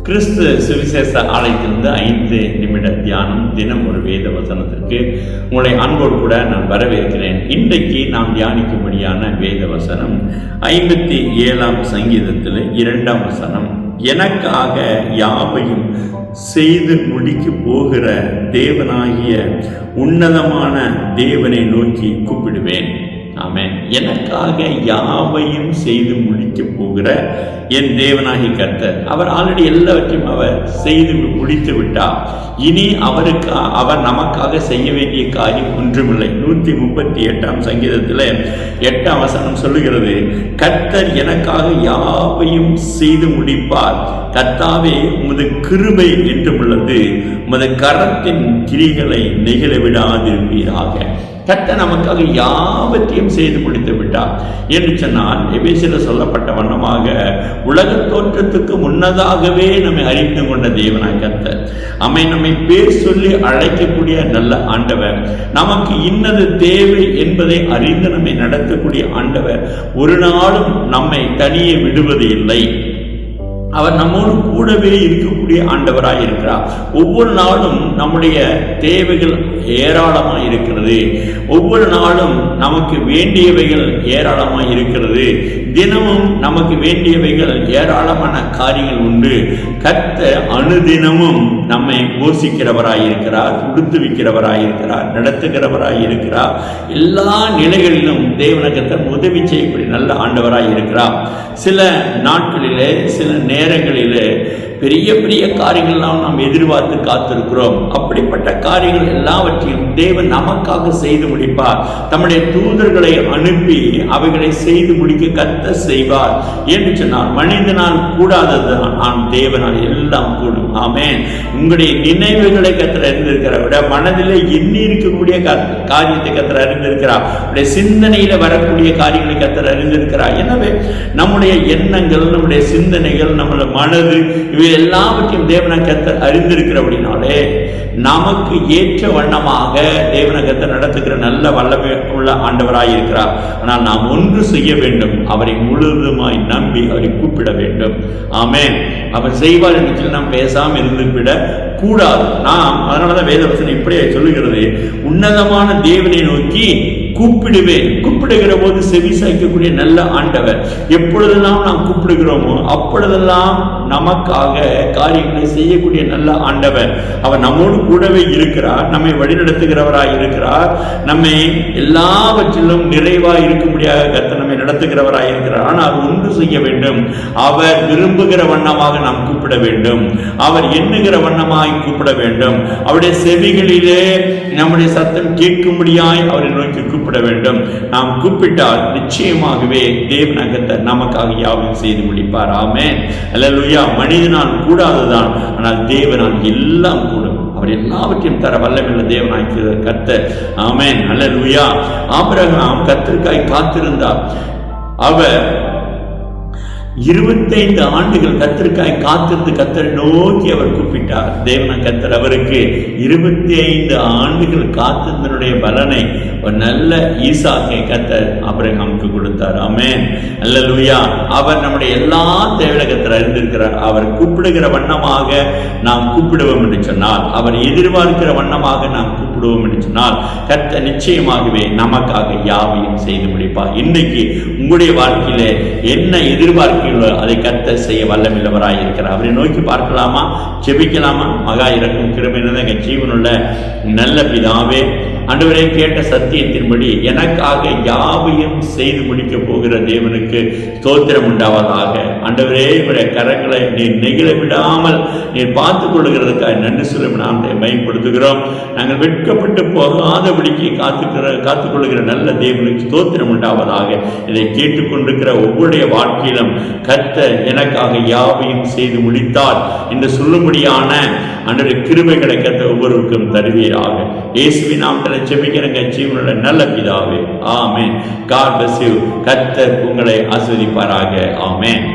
கிறிஸ்து சுவிசேஷ ஆலயத்திலிருந்து 5 நிமிட தியானம், தினம் ஒரு வேத வசனத்திற்கு உங்களை அன்போடு கூட நான் வரவேற்கிறேன். இன்றைக்கு நாம் தியானிக்கும்படியான வேத வசனம் 57ஆம் சங்கீதத்தில் 2ஆம் வசனம். எனக்காக யாவையும் செய்து முடிக்க போகிற தேவனாகிய உன்னதமான தேவனை நோக்கி கூப்பிடுவேன். ஆமென். எனக்காக யாவையும் செய்து முடிக்க போகிற என் தேவனாகி கர்த்தர், அவர் ஆல்ரெடி எல்லாவற்றையும் அவர் செய்து முடித்து விட்டார். இனி அவர் நமக்காக செய்ய வேண்டிய காரியம் ஒன்றுமில்லை. 138ஆம் சங்கீதத்தில் 8ஆம் வசனம் சொல்லுகிறது, கர்த்தர் எனக்காக யாவையும் செய்து முடிப்பார். கர்த்தாவே, உமது கிருபை என்றும் உள்ளது, உமது கரத்தின் கிரிகளை நெகிழ விடாதிருப்பீராக. கர்த்தர் நமக்காக யாவற்றையும் செய்து முடித்து விட்டார் என்று சொன்னால், எபேசியரில் சொல்லப்பட்ட வண்ணமாக உலக தோற்றத்துக்கு முன்னதாகவே நம்மை அறிந்து கொண்ட தேவனாய் கர்த்தர். நம்மை பேர் சொல்லி அழைக்கக்கூடிய நல்ல ஆண்டவர், நமக்கு இன்னது தேவை என்பதை அறிந்து நம்மை நடத்தக்கூடிய ஆண்டவர், ஒரு நாளும் நம்மை தனியே விடுவது இல்லை. அவர் நம்மோடு கூடவே இருக்கக்கூடிய ஆண்டவராய் இருக்கிறார். ஒவ்வொரு நாளும் நம்முடைய தேவைகள் ஏராளமாய் இருக்கிறது. ஒவ்வொரு நாளும் நமக்கு வேண்டியவைகள் ஏராளமாய் இருக்கிறது. தினமும் நமக்கு வேண்டியவைகள் ஏராளமான காரியங்கள் உண்டு. கர்த்தர் அனுதினமும் நம்மை போஷிக்கிறவராய் இருக்கிறார், உடுத்துவிக்கிறவராய் இருக்கிறார், நடத்துகிறவராய் இருக்கிறார். எல்லா நிலைகளிலும் தேவன கர்த்தர் உதவி செய்யக்கூடிய நல்ல ஆண்டவராய் இருக்கிறார். சில நாட்களிலே, சில நேரங்களிலே பெரிய பெரிய காரியங்கள்லாம் நாம் எதிர்பார்த்து காத்திருக்கிறோம். அப்படிப்பட்ட காரியங்கள் எல்லாவற்றையும் தேவன் நமக்காக செய்து முடிப்பார். தம்முடைய தூதர்களை அனுப்பி அவைகளை செய்து முடிக்க கர்த்தர் செய்வார் என்று சொன்னால், மனிதனால் கூடாததுதான் தேவனால் எல்லாம் கூடும். ஆமென். உங்களுடைய நினைவுகளை கர்த்தர் அறிந்திருக்கிறார், விட மனதிலே எண்ணி இருக்கக்கூடிய காரியத்தை கர்த்தர் அறிந்திருக்கிறார், உடைய சிந்தனையில வரக்கூடிய காரியங்களை கர்த்தர் அறிந்திருக்கிறார். எனவே நம்முடைய எண்ணங்கள், நம்முடைய சிந்தனைகள், நம்முடைய மனது, இவை எல்லாவற்றையும் தேவன கர்த்தர் அறிந்திருக்கிறபடினாலே நமக்கு ஏற்ற வண்ணமாக தேவன கர்த்தர் நடத்துகிற நல்ல வல்லமை உள்ள ஆண்டவராய் இருக்கிறார். ஆனால் நாம் ஒன்று செய்ய வேண்டும், அவரை முழுவதுமாய் நம்பி அவரை கூப்பிட வேண்டும். ஆமென். அவர் செய்வார் என்று சொல்லி நாம் பேசாமல் இருந்துவிட கூடாது. நாம் அதனாலதான் வேதவசனம் இப்படியே சொல்லுகிறது, உன்னதமான தேவனை நோக்கி கூப்பிடுவேன். கூப்பிடுகிற போது செவி சாய்க்கக்கூடிய நல்ல ஆண்டவர். எப்பொழுதெல்லாம் நாம் கூப்பிடுகிறோமோ அப்பொழுதெல்லாம் நமக்காக காரியங்களை செய்யக்கூடிய நல்ல ஆண்டவர். அவர் நம்மோடு கூடவே இருக்கிறார், நம்மை வழிநடத்துகிறவராய் இருக்கிறார், நம்மை எல்லாவற்றிலும் நிறைவாய் இருக்கும்படியாக கர்த்தர் நம்மை நடத்துகிறவராய் இருக்கிறார். ஆனால் ஒன்று செய்ய வேண்டும், அவர் விரும்புகிற வண்ணமாக நாம் கூப்பிட வேண்டும், அவர் எண்ணுகிற வண்ணமாய் கூப்பிட வேண்டும். அவருடைய செவிகளிலே நம்முடைய சத்தம் கேட்கும்படியாய் அவரை நோக்கி கூப்பிட வேண்டும். நாம் கூப்பிட்டால் நிச்சயமாகவே தேவனாகிய கர்த்தர் நமக்காக யாவையும் செய்து முடிப்பார். ஆமென். அல்லேலூயா. மனிதனால் கூடாததான், ஆனால் தேவனால் எல்லாம் கூடும். அவர் எல்லாவற்றையும் தர வல்லமையுள்ள தேவனாகிய கர்த்தர். ஆமென். அல்லேலூயா. ஆபிரகாம் கர்த்தருக்காய் காத்திருந்தார். அவர் 25 ஆண்டுகள் கர்த்தருக்காய் காத்திருந்து கர்த்தரை நோக்கி அவர் கூப்பிட்டார். தேவன கர்த்தர் அவருக்கு 25 ஆண்டுகள் காத்திருந்தனுடைய பலனை ஒரு நல்ல ஈசாக்கை கர்த்தர் ஆபிரகாமுக்கு கொடுத்தார். ஆமென். அல்லேலூயா. அவர் நம்முடைய எல்லா தேவையை கர்த்தர் அறிந்திருக்கிறார். அவர் கூப்பிடுகிற வண்ணமாக நாம் கூப்பிடுவோம் என்று சொன்னால், அவர் எதிர்பார்க்கிற வண்ணமாக நாம் கூப்பிடுவோம் என்று சொன்னால், கர்த்தர் நிச்சயமாகவே நமக்காக யாவையும் செய்து முடிப்பார். இன்றைக்கு உங்களுடைய வாழ்க்கையில என்ன எதிர்பார்க்க அதை கர்த்தர் செய்ய வல்லமில்லவராய் இருக்கிறார். அவரை நோக்கி பார்க்கலாமா? ஜெபிக்கலாமா? மகா இரக்கம் கிருபை நிறைந்த ஜீவனுள்ள நல்ல பிதாவே, ஆண்டவரே, கேட்ட சத்தியத்தின்படி எனக்காக யாவையும் செய்து முடிக்க போகிற தேவனுக்கு ஸ்தோத்திரம் உண்டாவதாக. ஆண்டவரே, இவருடைய கரங்களை நீர் நெகிழ விடாமல் நீர் பார்த்துக் கொள்ளுகிறதுக்காக நன்றி சொல்ல நாம் பயன்படுத்துகிறோம். நாங்கள் வெட்கப்பட்டு போகாதபடிக்கு காத்துக்கொள்ளுகிற நல்ல தேவனுக்கு ஸ்தோத்திரம் உண்டாவதாக. இதை கேட்டுக்கொண்டிருக்கிற ஒவ்வொருடைய வாழ்க்கையிலும் கர்த்தர் எனக்காக யாவையும் செய்து முடித்தார் என்று சொல்லும்படியான ஆண்டவருடைய கிருபைகளை கர்த்தர் ஒவ்வொருவருக்கும் தருவீராக. இயேசுவின் நாமத்தில் ஜெபிக்கிறேங்க ஜீவனுள்ள நல்ல பிதாவே. ஆமென். God bless you. கர்த்தர் உங்களை ஆசீர்வதிப்பாராக. ஆமென்.